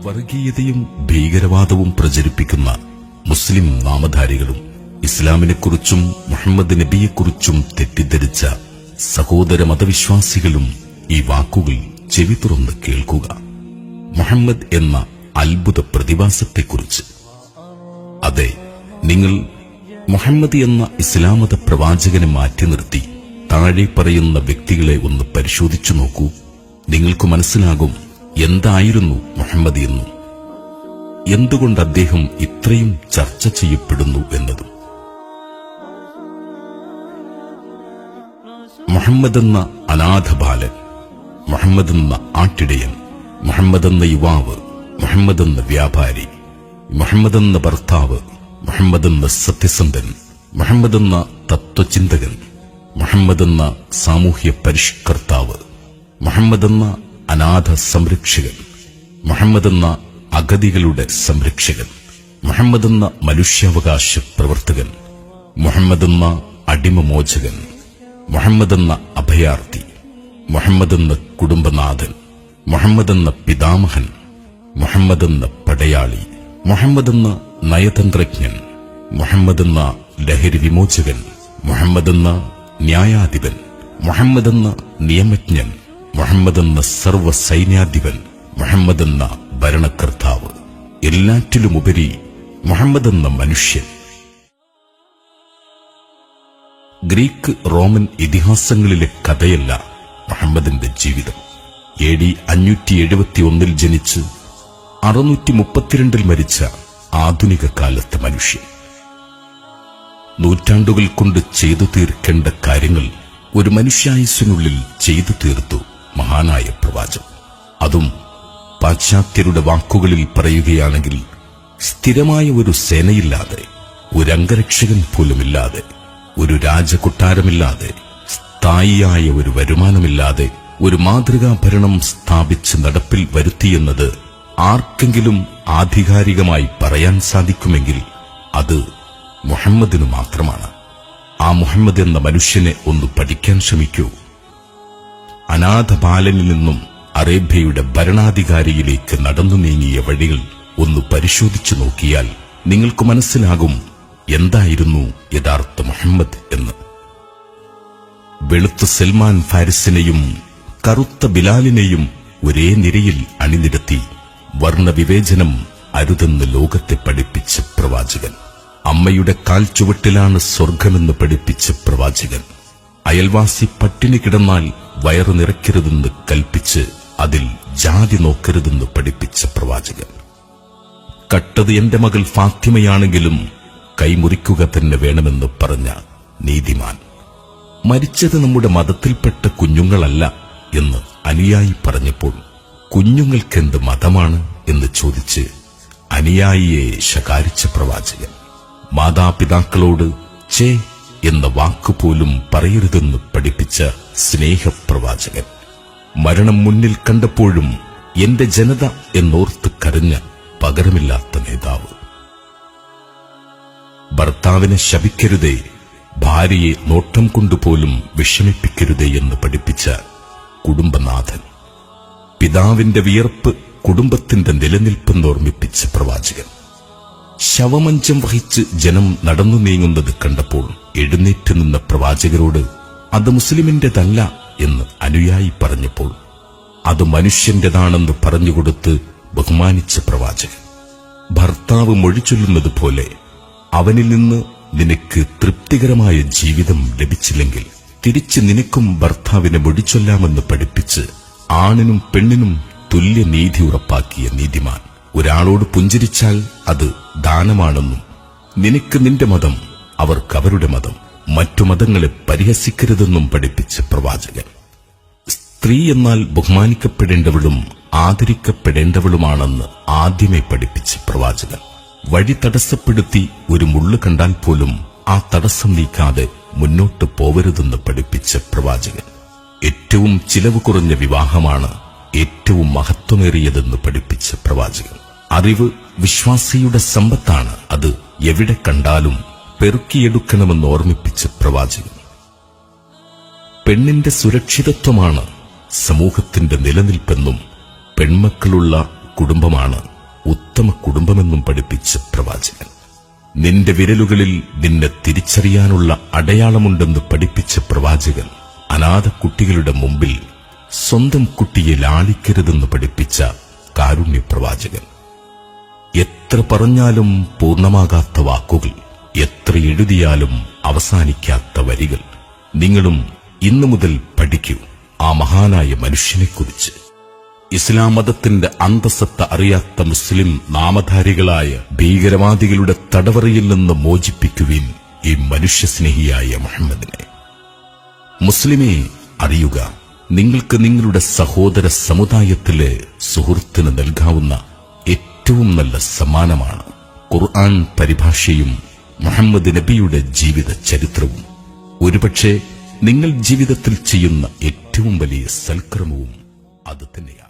വർഗീയതയും ഭീകരവാദവും പ്രചരിപ്പിക്കുന്ന മുസ്ലിം നാമധാരികളും ഇസ്ലാമിനെക്കുറിച്ചും മുഹമ്മദ് നബിയെക്കുറിച്ചും തെറ്റിദ്ധരിച്ച സഹോദര മതവിശ്വാസികളും ഈ വാക്കുകൾ ചെവി തുറന്ന് കേൾക്കുക. മുഹമ്മദ് എന്ന അത്ഭുത പ്രതിഭാസത്തെക്കുറിച്ച്. അതെ, നിങ്ങൾ മുഹമ്മദ് എന്ന ഇസ്ലാം മത പ്രവാചകനെ മാറ്റി നിർത്തി താഴെ പറയുന്ന വ്യക്തികളെ ഒന്ന് പരിശോധിച്ചു നോക്കൂ. നിങ്ങൾക്ക് മനസ്സിലാകും എന്തായിരുന്നു മുഹമ്മദ് എന്നും എന്തുകൊണ്ട് അദ്ദേഹം ഇത്രയും ചർച്ച ചെയ്യപ്പെടുന്നു എന്നതും. മുഹമ്മദ് എന്ന അനാഥ ബാലൻ, മുഹമ്മദ് എന്ന ആട്ടിടയൻ, മുഹമ്മദ് എന്ന യുവാവ്, മുഹമ്മദ് എന്ന വ്യാപാരി, മുഹമ്മദ് എന്ന ഭർത്താവ്, മുഹമ്മദ് എന്ന സത്യസന്ധൻ, മുഹമ്മദ് എന്ന തത്വചിന്തകൻ, മുഹമ്മദ് എന്ന സാമൂഹ്യ പരിഷ്കർത്താവ്, മുഹമ്മദ് എന്ന അനാഥ സംരക്ഷകൻ, മുഹമ്മദ് എന്ന അഗതികളുടെ സംരക്ഷകൻ, മുഹമ്മദ് എന്ന മനുഷ്യാവകാശ പ്രവർത്തകൻ, മുഹമ്മദ് എന്ന അടിമമോചകൻ, മുഹമ്മദ് എന്ന അഭയാർത്ഥി, മുഹമ്മദ് എന്ന കുടുംബനാഥൻ, മുഹമ്മദ് എന്ന പിതാമഹൻ, മുഹമ്മദ് എന്ന പടയാളി, മുഹമ്മദ് എന്ന നയതന്ത്രജ്ഞൻ, മുഹമ്മദ് എന്ന ലഹരി വിമോചകൻ, മുഹമ്മദ് എന്ന ന്യായാധിപൻ, മുഹമ്മദ് എന്ന നിയമജ്ഞൻ, മുഹമ്മദ് എന്ന സർവ്വസൈന്യാധിപൻ, മുഹമ്മദ് എന്ന ഭരണകർത്താവ്, എല്ലാറ്റിലുമുപരി മുഹമ്മദ് എന്ന മനുഷ്യൻ. ഗ്രീക്ക് റോമൻ ഇതിഹാസങ്ങളിലെ കഥയല്ല മുഹമ്മദിന്റെ ജീവിതം. AD 571 ജനിച്ച് 632 മരിച്ച ആധുനിക കാലത്തെ മനുഷ്യൻ. നൂറ്റാണ്ടുകൾ കൊണ്ട് ചെയ്തു തീർക്കേണ്ട കാര്യങ്ങൾ ഒരു മനുഷ്യായുസ്സിനുള്ളിൽ ചെയ്തു തീർത്തു മഹാനായ പ്രവാചകൻ. അതും പാശ്ചാത്യരുടെ വാക്കുകളിൽ പറയുകയാണെങ്കിൽ സ്ഥിരമായ ഒരു സേനയില്ലാതെ, ഒരു അംഗരക്ഷകൻ പോലുമില്ലാതെ, ഒരു രാജകൊട്ടാരമില്ലാതെ, സ്ഥായിയായ ഒരു വരുമാനമില്ലാതെ ഒരു മാതൃകാ ഭരണം സ്ഥാപിച്ച് നടപ്പിൽ വരുത്തിയെന്നത് ആർക്കെങ്കിലും ആധികാരികമായി പറയാൻ സാധിക്കുമെങ്കിൽ അത് മുഹമ്മദിനു മാത്രമാണ്. ആ മുഹമ്മദ് എന്ന മനുഷ്യനെ ഒന്ന് പഠിക്കാൻ ശ്രമിക്കൂ. അനാഥ ബാലനിൽ നിന്നും അറേബ്യയുടെ ഭരണാധികാരിയിലേക്ക് നടന്നു നീങ്ങിയ വഴികൾ ഒന്ന് പരിശോധിച്ചു നോക്കിയാൽ നിങ്ങൾക്ക് മനസ്സിലാകും എന്തായിരുന്നു യഥാർത്ഥ മുഹമ്മദ് എന്ന്. വെളുത്ത സൽമാൻ ഫാരിസിനെയും കറുത്ത ബിലാലിനെയും ഒരേ നിരയിൽ അണിനിരത്തി വർണ്ണവിവേചനം അരുതെന്ന് ലോകത്തെ പഠിപ്പിച്ച പ്രവാചകൻ. അമ്മയുടെ കാൽ ചുവട്ടിലാണ് സ്വർഗമെന്ന് പഠിപ്പിച്ച പ്രവാചകൻ. അയൽവാസി പട്ടിണി കിടന്നാൽ വയറു നിറയ്ക്കരുതെന്ന് കൽപ്പിച്ച് അതിൽ ജാതി നോക്കരുതെന്ന് പഠിപ്പിച്ച പ്രവാചകൻ. കട്ടത് എന്റെ മകൾ ഫാത്തിമയാണെങ്കിലും കൈമുറിക്കുക തന്നെ വേണമെന്ന് പറഞ്ഞ നീതിമാൻ. മരിച്ചത് നമ്മുടെ മതത്തിൽപ്പെട്ട കുഞ്ഞുങ്ങളല്ല എന്ന് അനുയായി പറഞ്ഞപ്പോൾ കുഞ്ഞുങ്ങൾക്കെന്ത് മതമാണ് എന്ന് ചോദിച്ച് അനുയായിയെ ശകാരിച്ച പ്രവാചകൻ. മാതാപിതാക്കളോട് ചേ എന്ന വാക്കുപോലും പറയരുതെന്ന് പഠിപ്പിച്ച സ്നേഹപ്രവാചകൻ. മരണം മുന്നിൽ കണ്ടപ്പോഴും എന്റെ ജനത എന്നോർത്ത് കരഞ്ഞ പകരമില്ലാത്ത നേതാവ്. ഭർത്താവിനെ ശപിക്കരുതേ, ഭാര്യയെ നോട്ടം കൊണ്ടുപോലും വിഷമിപ്പിക്കരുതേ എന്ന് പഠിപ്പിച്ച കുടുംബനാഥൻ. പിതാവിന്റെ വിയർപ്പ് കുടുംബത്തിന്റെ നിലനിൽപ്പെന്ന് ഓർമ്മിപ്പിച്ച പ്രവാചകൻ. ശവമഞ്ചം വഹിച്ച് ജനം നടന്നു നീങ്ങുന്നത് കണ്ടപ്പോൾ എഴുന്നേറ്റ് നിന്ന പ്രവാചകരോട് അത് മുസ്ലിമിന്റേതല്ല എന്ന് അനുയായി പറഞ്ഞപ്പോൾ അത് മനുഷ്യന്റേതാണെന്ന് പറഞ്ഞുകൊടുത്ത് ബഹുമാനിച്ച പ്രവാചകൻ. ഭർത്താവ് മൊഴിചൊല്ലുന്നത് പോലെ അവനിൽ നിന്ന് നിനക്ക് തൃപ്തികരമായ ജീവിതം ലഭിച്ചില്ലെങ്കിൽ തിരിച്ച് നിനക്കും ഭർത്താവിനെ മൊഴിച്ചൊല്ലാമെന്ന് പഠിപ്പിച്ച് ആണിനും പെണ്ണിനും തുല്യനീതി ഉറപ്പാക്കിയ നീതിമാൻ. ഒരാളോട് പുഞ്ചിരിച്ചാൽ അത് ദാനമാണെന്നും നിനക്ക് നിന്റെ മതം, അവർക്ക് അവരുടെ മതം, മറ്റു മതങ്ങളെ പരിഹസിക്കരുതെന്നും പഠിപ്പിച്ച പ്രവാചകൻ. സ്ത്രീ എന്നാൽ ബഹുമാനിക്കപ്പെടേണ്ടവളും ആദരിക്കപ്പെടേണ്ടവളുമാണെന്ന് ആദ്യമേ പഠിപ്പിച്ച പ്രവാചകൻ. വഴി തടസ്സപ്പെടുത്തി ഒരു മുള്ളു കണ്ടാൽ പോലും ആ തടസ്സം നീക്കാതെ മുന്നോട്ട് പോവരുതെന്ന് പഠിപ്പിച്ച പ്രവാചകൻ. ഏറ്റവും ചിലവ് കുറഞ്ഞ വിവാഹമാണ് ഏറ്റവും മഹത്വമേറിയതെന്ന് പഠിപ്പിച്ച പ്രവാചകൻ. അറിവ് വിശ്വാസിയുടെ സമ്പത്താണ്, അത് എവിടെ കണ്ടാലും പെറുക്കിയെടുക്കണമെന്ന് ഓർമ്മിപ്പിച്ച പ്രവാചകൻ. പെണ്ണിന്റെ സുരക്ഷിതത്വമാണ് സമൂഹത്തിന്റെ നിലനിൽപ്പെന്നും പെൺമക്കളുള്ള കുടുംബമാണ് ഉത്തമ കുടുംബമെന്നും പഠിപ്പിച്ച പ്രവാചകൻ. നിന്റെ വിരലുകളിൽ നിന്നെ തിരിച്ചറിയാനുള്ള അടയാളമുണ്ടെന്ന് പഠിപ്പിച്ച പ്രവാചകൻ. അനാഥ കുട്ടികളുടെ മുമ്പിൽ സ്വന്തം കുട്ടിയെ ലാളിക്കരുതെന്ന് പഠിപ്പിച്ച കാരുണ്യ പ്രവാചകൻ. എത്ര പറഞ്ഞാലും പൂർണ്ണമാകാത്ത വാക്കുകൾ, എത്ര എഴുതിയാലും അവസാനിക്കാത്ത വരികൾ. നിങ്ങളും ഇന്നു മുതൽ പഠിക്കൂ ആ മഹാനായ മനുഷ്യനെക്കുറിച്ച്. ഇസ്ലാം മതത്തിന്റെ അന്തസത്ത അറിയാത്ത മുസ്ലിം നാമധാരികളായ ഭീകരവാദികളുടെ തടവറയിൽ നിന്ന് മോചിപ്പിക്കുവിൻ ഈ മനുഷ്യസ്നേഹിയായ മുഹമ്മദിനെ. മുസ്ലിമേ, അറിയുക, നിങ്ങൾക്ക് നിങ്ങളുടെ സഹോദര സമുദായത്തിലെ സുഹൃത്തിന് നൽകാവുന്ന ഏറ്റവും നല്ല സമ്മാനമാണ് ഖുർആൻ പരിഭാഷയും മുഹമ്മദ് നബിയുടെ ജീവിത ചരിത്രവും. ഒരുപക്ഷെ നിങ്ങൾ ജീവിതത്തിൽ ചെയ്യുന്ന ഏറ്റവും വലിയ സൽക്രമവും അത് തന്നെയാണ്.